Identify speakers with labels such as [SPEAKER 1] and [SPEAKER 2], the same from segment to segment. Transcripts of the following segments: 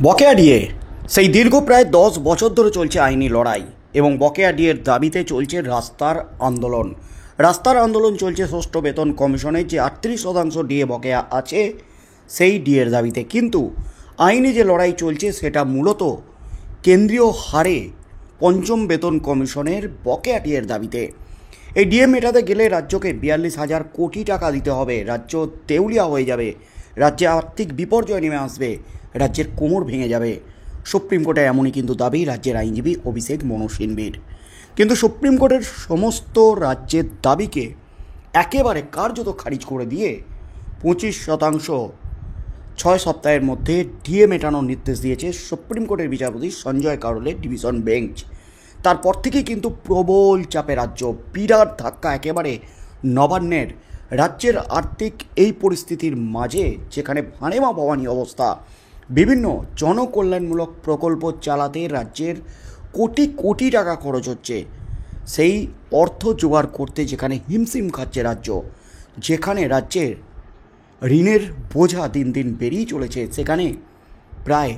[SPEAKER 1] বকেয়া ডিএ সেই দীর্ঘ প্রায় 10 বছর ধরে চলছে আইনি লড়াই এবং বকেয়া ডিএর দাবিতে চলছে রাস্তার আন্দোলন চলছে ষষ্ঠ বেতন কমিশনের যে 38% ডিএ বকেয়া আছে সেই ডিএর দাবিতে। কিন্তু আইনি যে লড়াই চলছে সেটা মূলত কেন্দ্রীয় হারে পঞ্চম বেতন কমিশনের বকেয়া ডিএর দাবিতে। এই ডিএ মেটাতে গেলে রাজ্যকে 42,000 কোটি টাকা দিতে হবে, রাজ্য দেউলিয়া হয়ে যাবে, রাজ্যে আর্থিক বিপর্যয় নেমে আসবে, রাজ্যের কোমর ভেঙে যাবে। সুপ্রিম কোর্টে এমনই কিন্তু দাবি রাজ্যের আইনজীবী অভিষেক মনু সিংভির। কিন্তু সুপ্রিম কোর্টের সমস্ত রাজ্যের দাবিকে একেবারে কার্যত খারিজ করে দিয়ে 25% 6 সপ্তাহের মধ্যে ডিএ মেটানোর নির্দেশ দিয়েছে সুপ্রিম কোর্টের বিচারপতি সঞ্জয় কারোলের ডিভিশন বেঞ্চ। তারপর থেকেই কিন্তু প্রবল চাপে রাজ্য, বিরাট ধাক্কা একেবারে নবান্নের। রাজ্যের আর্থিক এই পরিস্থিতির মাঝে যেখানে ভানেমা ভবানী অবস্থা, বিভিন্ন জনকল্যাণমূলক প্রকল্প চালাতে রাজ্যের কোটি কোটি টাকা খরচ হচ্ছে, সেই অর্থ জোগাড় করতে যেখানে হিমশিম খাচ্ছে রাজ্য, যেখানে রাজ্যের ঋণের বোঝা দিন দিন বেড়েই চলেছে, সেখানে প্রায়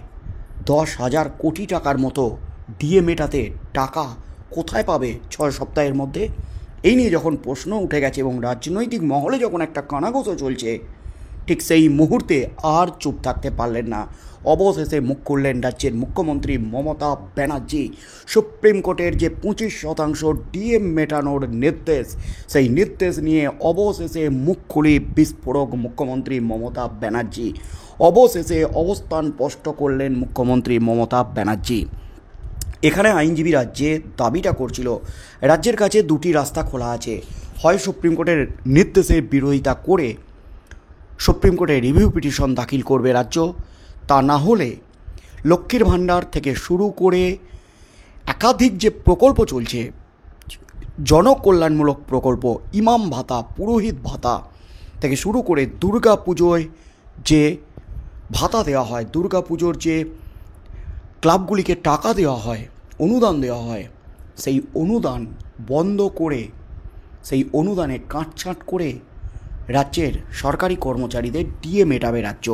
[SPEAKER 1] 10,000 কোটি টাকার মতো ডিএ মেটাতে টাকা কোথায় পাবে 6 সপ্তাহের মধ্যে? এই নিয়ে যখন প্রশ্ন উঠে গেছে এবং রাজনৈতিক মহলে যখন একটা কানাঘুষো চলছে, ঠিক সেই মুহূর্তে আর চুপ থাকতে পারলেন না। অবশেষে মুখ খুললেন রাজ্যের মুখ্যমন্ত্রী মমতা ব্যানার্জি। সুপ্রিম কোর্টের যে 25% ডিএ মেটানোর নির্দেশ, সেই নির্দেশ নিয়ে অবশেষে মুখ খুলি বিস্ফোরক মুখ্যমন্ত্রী মমতা ব্যানার্জি। অবশেষে অবস্থান স্পষ্ট করলেন মুখ্যমন্ত্রী মমতা ব্যানার্জি। এখানে আইনজীবী রাজ্যে দাবিটা করছিল রাজ্যের কাছে দুটি রাস্তা খোলা আছে, হয় সুপ্রিম কোর্টের নির্দেশের বিরোধিতা করে সুপ্রিম কোর্টে রিভিউ পিটিশন দাখিল করবে রাজ্য, তা না হলে লক্ষ্মীর ভাণ্ডার থেকে শুরু করে একাধিক যে প্রকল্প চলছে, জনকল্যাণমূলক প্রকল্প, ইমাম ভাতা, পুরোহিত ভাতা থেকে শুরু করে দুর্গা পুজোয় যে ভাতা দেওয়া হয়, দুর্গা পুজোর যে ক্লাবগুলিকে টাকা দেওয়া হয়, অনুদান দেওয়া হয়, সেই অনুদান বন্ধ করে, সেই অনুদানে কাটছাঁট করে রাজ্যের সরকারি কর্মচারীদের ডিএ মেটাবে রাজ্য।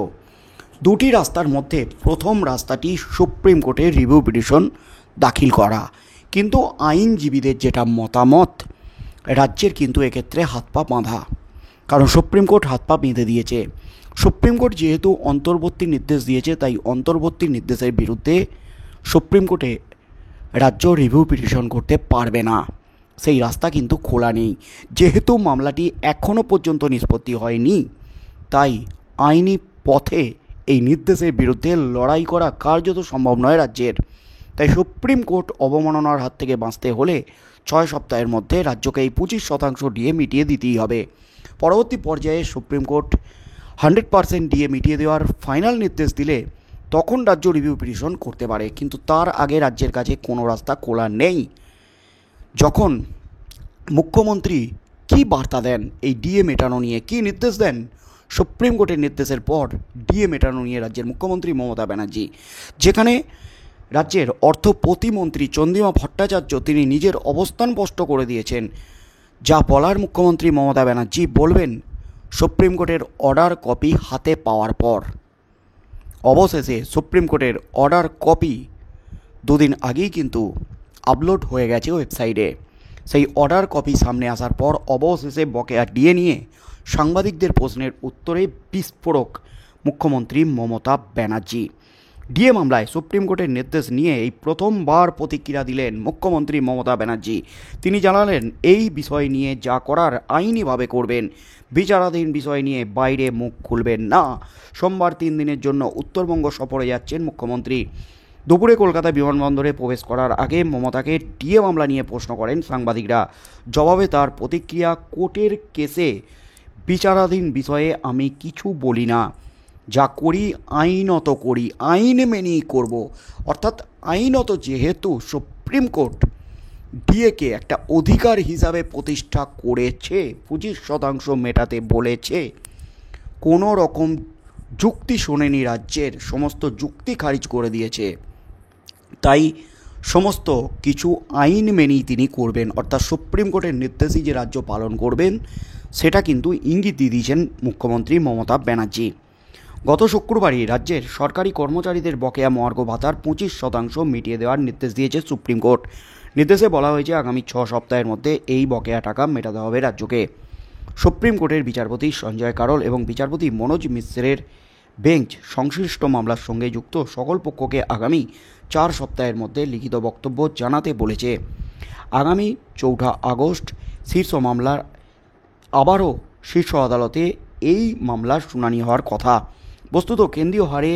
[SPEAKER 1] দুটি রাস্তার মধ্যে প্রথম রাস্তাটি সুপ্রিম কোর্টে রিভিউ পিটিশন দাখিল করা। কিন্তু আইনজীবীদের যেটা মতামত, রাজ্যের কিন্তু এক্ষেত্রে হাত পা বাঁধা, কারণ সুপ্রিম কোর্ট হাত পা বেঁধে দিয়েছে। সুপ্রিম কোর্ট যেহেতু অন্তর্বর্তী নির্দেশ দিয়েছে, তাই অন্তর্বর্তী নির্দেশের বিরুদ্ধে সুপ্রিম কোর্টে রাজ্য রিভিউ পিটিশন করতে পারবে না, সেই রাস্তা কিন্তু খোলা নেই। যেহেতু মামলাটি এখনও পর্যন্ত নিষ্পত্তি হয়নি, তাই আইনি পথে এই নির্দেশের বিরুদ্ধে লড়াই করা কার্যত সম্ভব নয় রাজ্যের। তাই সুপ্রিম কোর্ট অবমাননার হাত থেকে বাঁচতে হলে 6 সপ্তাহের মধ্যে রাজ্যকে এই 25% ডিএ মিটিয়ে দিতেই হবে। পরবর্তী পর্যায়ে সুপ্রিম কোর্ট 100% ডিএ মিটিয়ে দেওয়ার ফাইনাল নির্দেশ দিলে তখন রাজ্য রিভিউ পিটিশন করতে পারে, কিন্তু তার আগে রাজ্যের কাছে কোনো রাস্তা খোলা নেই। যখন মুখ্যমন্ত্রী কী বার্তা দেন এই ডিএ মেটানো নিয়ে, কী নির্দেশ দেন সুপ্রিম কোর্টের নির্দেশের পর ডিএ মেটানো নিয়ে রাজ্যের মুখ্যমন্ত্রী মমতা ব্যানার্জি, যেখানে রাজ্যের অর্থ প্রতিমন্ত্রী চন্দ্রিমা ভট্টাচার্য তিনি নিজের অবস্থান স্পষ্ট করে দিয়েছেন। যা বলার মুখ্যমন্ত্রী মমতা ব্যানার্জি বলবেন সুপ্রিম কোর্টের অর্ডার কপি হাতে পাওয়ার পর। অবশেষে সুপ্রিম কোর্টের অর্ডার কপি দুদিন আগেই কিন্তু আপলোড হয়ে গেছে ওয়েবসাইটে। সেই অর্ডার কপি সামনে আসার পর অবশেষে বকেয়া ডিএ নিয়ে সাংবাদিকদের প্রশ্নের উত্তরে বিস্ফোরক মুখ্যমন্ত্রী মমতা ব্যানার্জি। ডিএ মামলায় সুপ্রিম কোর্টের নির্দেশ নিয়ে এই প্রথমবার প্রতিক্রিয়া দিলেন মুখ্যমন্ত্রী মমতা ব্যানার্জি। তিনি জানালেন এই বিষয় নিয়ে যা করার আইনিভাবে করবেন, বিচারাধীন বিষয় নিয়ে বাইরে মুখ খুলবেন না। সোমবার 3 দিনের জন্য উত্তরবঙ্গ সফরে যাচ্ছেন মুখ্যমন্ত্রী। দুপুরে কলকাতা বিমানবন্দরে প্রবেশ করার আগে মমতাকে ডিএ মামলা নিয়ে প্রশ্ন করেন সাংবাদিকরা। জবাবে তার প্রতিক্রিয়া, কোর্টের কেসে বিচারাধীন বিষয়ে আমি কিছু বলি না, যা করি আইনত করি, আইন মেনেই করব। অর্থাৎ আইনত যেহেতু সুপ্রিম কোর্ট ডিএকে একটা অধিকার হিসাবে প্রতিষ্ঠা করেছে, 25% মেটাতে বলেছে, কোনো রকম যুক্তি শোনেনি রাজ্যের, সমস্ত যুক্তি খারিজ করে দিয়েছে, তাই সমস্ত কিছু আইন মেনেই তিনি করবেন। অর্থাৎ সুপ্রিম কোর্টের নির্দেশই যে রাজ্য পালন করবেন সেটা কিন্তু ইঙ্গিত দিয়ে দিয়েছেন মুখ্যমন্ত্রী মমতা ব্যানার্জি। গত শুক্রবারই রাজ্যের সরকারি কর্মচারীদের বকেয়া মহার্ঘ ভাতার 25% মিটিয়ে দেওয়ার নির্দেশ দিয়েছে সুপ্রিম কোর্ট। নির্দেশে বলা হয়েছে আগামী 6 সপ্তাহের মধ্যে এই বকেয়া টাকা মেটাতে হবে রাজ্যকে। সুপ্রিম কোর্টের বিচারপতি সঞ্জয় কারোল এবং বিচারপতি মনোজ মিশ্রের বেঞ্চ সংশ্লিষ্ট মামলার সঙ্গে যুক্ত সকল পক্ষকে আগামী 4 সপ্তাহের মধ্যে লিখিত বক্তব্য জানাতে বলেছে। আগামী 4 আগস্ট শীর্ষ মামলার আবারও শীর্ষ আদালতে এই মামলার শুনানি হওয়ার কথা। বস্তুত কেন্দ্রীয় হারে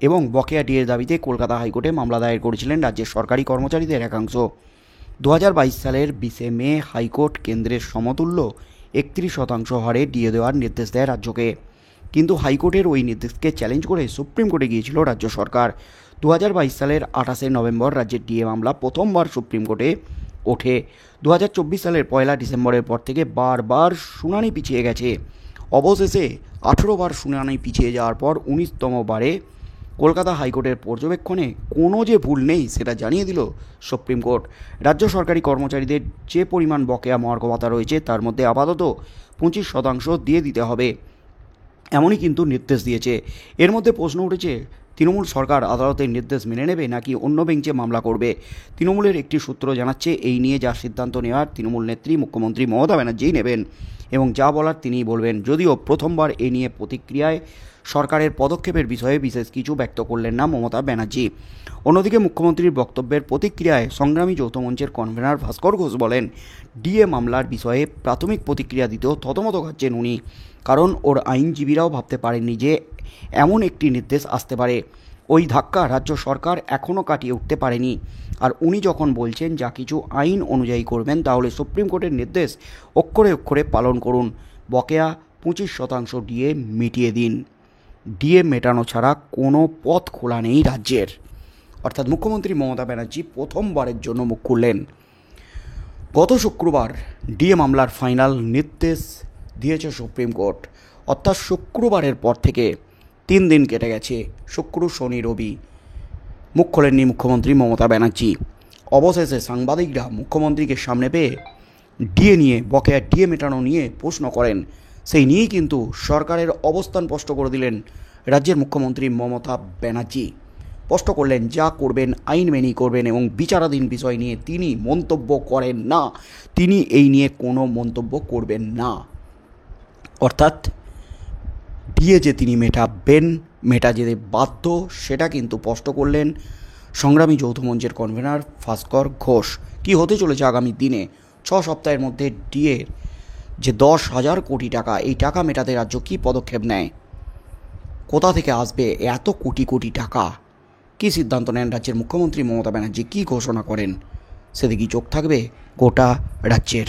[SPEAKER 1] এবং বকেয়া ডিএর দাবিতে কলকাতা হাইকোর্টে মামলা দায়ের করেছিলেন রাজ্যের সরকারি কর্মচারীদের একাংশ। 2022 সালের 20 মে হাইকোর্ট কেন্দ্রের সমতুল্য 31% হারে ডিএ দেওয়ার নির্দেশ দেয় রাজ্যকে। কিন্তু হাইকোর্টের ওই নির্দেশকে চ্যালেঞ্জ করে সুপ্রিম কোর্টে গিয়েছিল রাজ্য সরকার। 2022 সালের 28 নভেম্বর রাজ্যের ডিএ মামলা প্রথমবার সুপ্রিম কোর্টে ওঠে। 2024 সালের 1 ডিসেম্বরের পর থেকে বারবার শুনানি পিছিয়ে গেছে। অবশেষে 18 বার শুনানি পিছিয়ে যাওয়ার পর 19তম বারে কলকাতা হাইকোর্টের পর্যবেক্ষণে কোনো যে ভুল নেই সেটা জানিয়ে দিল সুপ্রিম কোর্ট। রাজ্য সরকারি কর্মচারীদের যে পরিমাণ বকেয়া মহার্ঘ ভাতা রয়েছে তার মধ্যে আপাতত 25% দিয়ে দিতে হবে, এমনই কিন্তু নির্দেশ দিয়েছে। এর মধ্যে প্রশ্ন উঠেছে, তৃণমূল সরকার আদালতের নির্দেশ মেনে নেবে নাকি অন্য বেঞ্চে মামলা করবে। তৃণমূলের একটি সূত্র জানাচ্ছে এই নিয়ে যা সিদ্ধান্ত নেওয়ার তৃণমূল নেত্রী মুখ্যমন্ত্রী মমতা ব্যানার্জিই নেবেন এবং যা বলার তিনিই বলবেন। যদিও প্রথমবার এ নিয়ে প্রতিক্রিয়ায় সরকারের পদক্ষেপের বিষয়ে বিশেষ কিছু ব্যক্ত করলেন না মমতা ব্যানার্জি। অন্যদিকে মুখ্যমন্ত্রীর বক্তব্যের প্রতিক্রিয়ায় সংগ্রামী যৌথ মঞ্চের কনভেনার ভাস্কর ঘোষ বলেন, ডিএ মামলার বিষয়ে প্রাথমিক প্রতিক্রিয়া দিতেও থতমত খাচ্ছেন উনি, কারণ ওর আইনজীবীরাও ভাবতে পারেননি যে এমন একটি নির্দেশ আসতে পারে। ওই ধাক্কা রাজ্য সরকার এখনও কাটিয়ে উঠতে পারেনি। আর উনি যখন বলছেন যা কিছু আইন অনুযায়ী করবেন, তাহলে সুপ্রিম কোর্টের নির্দেশ অক্ষরে অক্ষরে পালন করুন। বকেয়া 25% ডিএ মিটিয়ে দিন। ডিএ মেটানো ছাড়া কোনো পথ খোলা নেই রাজ্যের। অর্থাৎ মুখ্যমন্ত্রী মমতা ব্যানার্জি প্রথমবারের জন্য মুখ খুললেন। গত শুক্রবার ডিএ মামলার ফাইনাল নির্দেশ দিয়েছে সুপ্রিম কোর্ট। অর্থাৎ শুক্রবারের পর থেকে 3 দিন কেটে গেছে। শুক্র, শনি, রবি মুখ খোলেননি মুখ্যমন্ত্রী মমতা ব্যানার্জি। অবশেষে সাংবাদিকরা মুখ্যমন্ত্রীকে সামনে পেয়ে ডিএ নিয়ে, বকেয়া ডিএ মেটানো নিয়ে প্রশ্ন করেন। সেই নিয়েই কিন্তু সরকারের অবস্থান স্পষ্ট করে দিলেন রাজ্যের মুখ্যমন্ত্রী মমতা ব্যানার্জি। স্পষ্ট করলেন যা করবেন আইন মেনেই করবেন এবং বিচারাধীন বিষয় নিয়ে তিনি মন্তব্য করেন না। তিনি এই নিয়ে কোনো মন্তব্য করবেন না। অর্থাৎ ডিএ যে তিনি মেটাবেন, মেটা যেতে বাধ্য, সেটা কিন্তু স্পষ্ট করলেন সংগ্রামী যৌথ মঞ্চের কনভেনার ভাস্কর ঘোষ। কি হতে চলেছে আগামী দিনে? 6 সপ্তাহের মধ্যে ডিএর যে 10,000 কোটি টাকা, এই টাকা মেটাতে রাজ্য কী পদক্ষেপ নেয়? কোথা থেকে আসবে এত কোটি কোটি টাকা? কী সিদ্ধান্ত নেন রাজ্যের মুখ্যমন্ত্রী মমতা ব্যানার্জি? কী ঘোষণা করেন? সেদিকেই চোখ থাকবে গোটা রাজ্যের।